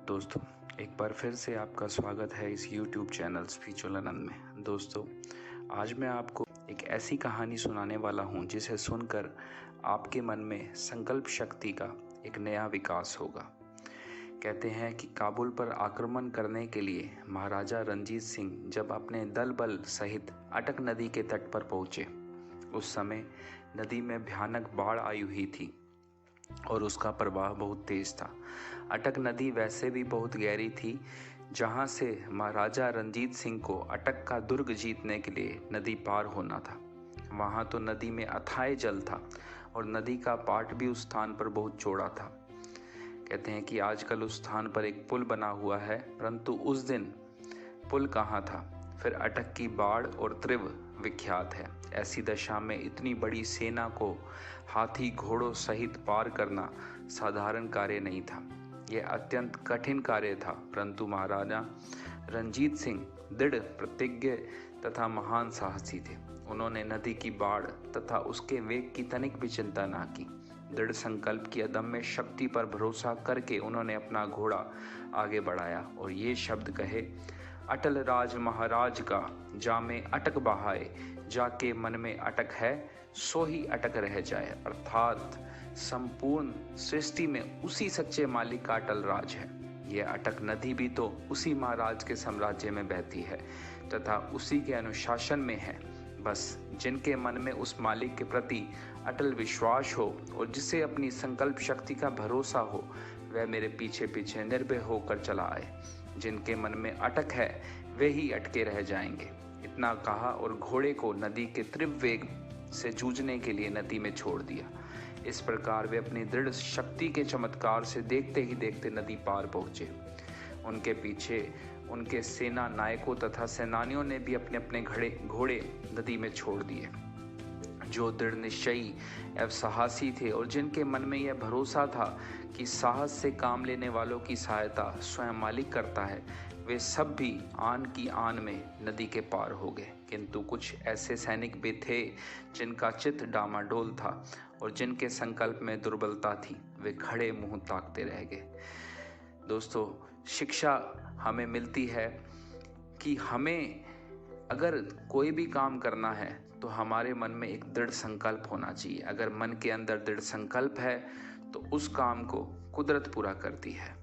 दोस्तों, एक बार फिर से आपका स्वागत है इस YouTube चैनल स्पिरिचुअल में। दोस्तों, आज मैं आपको एक ऐसी कहानी सुनाने वाला हूँ जिसे सुनकर आपके मन में संकल्प शक्ति का एक नया विकास होगा। कहते हैं कि काबुल पर आक्रमण करने के लिए महाराजा रणजीत सिंह जब अपने दल बल सहित अटक नदी के तट पर पहुंचे, उस समय नदी में भयानक बाढ़ आई हुई थी और उसका प्रवाह बहुत तेज था। अटक नदी वैसे भी बहुत गहरी थी, जहां से महाराजा रणजीत सिंह को अटक का दुर्ग जीतने के लिए नदी पार होना था। वहां तो नदी में अथाह जल था और नदी का पाट भी उस स्थान पर बहुत चौड़ा था। कहते हैं कि आजकल उस स्थान पर एक पुल बना हुआ है, परंतु उस दिन पुल कहाँ था। फिर अटक की बाढ़ और तीव्र विख्यात है। ऐसी दशा में इतनी बड़ी सेना को हाथी घोड़ों सहित पार करना साधारण कार्य नहीं था। यह अत्यंत कठिन कार्य था, परंतु महाराजा रणजीत सिंह दृढ़ प्रतिज्ञ तथा महान साहसी थे। उन्होंने नदी की बाढ़ तथा उसके वेग की तनिक भी चिंता न की। दृढ़ संकल्प की अदम्य शक्ति पर भरोसा करके उन्होंने अपना घोड़ा आगे बढ़ाया और ये शब्द कहे, अटल राज महाराज का जामे अटक बहाए, जाके मन में अटक है सो ही अटक रह जाए। अर्थात संपूर्ण सृष्टि में उसी सच्चे मालिक का अटल राज है। यह अटक नदी भी तो उसी महाराज के साम्राज्य में बहती है तथा उसी के अनुशासन में है। बस जिनके मन में उस मालिक के प्रति अटल विश्वास हो और जिसे अपनी संकल्प शक्ति का भरोसा हो, वह मेरे पीछे पीछे निर्भय होकर चला आए। जिनके मन में अटक है वे ही अटके रह जाएंगे। इतना कहा और घोड़े को नदी के तीव्र वेग से जूझने के लिए नदी में छोड़ दिया। इस प्रकार वे अपनी दृढ़ शक्ति के चमत्कार से देखते ही देखते नदी पार पहुंचे। उनके पीछे उनके सेना नायकों तथा सेनानियों ने भी अपने अपने घोड़े नदी में छोड़ दिए। जो दृढ़ निश्चयी एवं साहसी थे और जिनके मन में यह भरोसा था कि साहस से काम लेने वालों की सहायता स्वयं मालिक करता है, वे सब भी आन की आन में नदी के पार हो गए। किंतु कुछ ऐसे सैनिक भी थे जिनका चित्त डामाडोल था और जिनके संकल्प में दुर्बलता थी। वे खड़े मुंह ताकते रह गए। दोस्तों, शिक्षा हमें मिलती है कि हमें अगर कोई भी काम करना है तो हमारे मन में एक दृढ़ संकल्प होना चाहिए। अगर मन के अंदर दृढ़ संकल्प है तो उस काम को कुदरत पूरा करती है।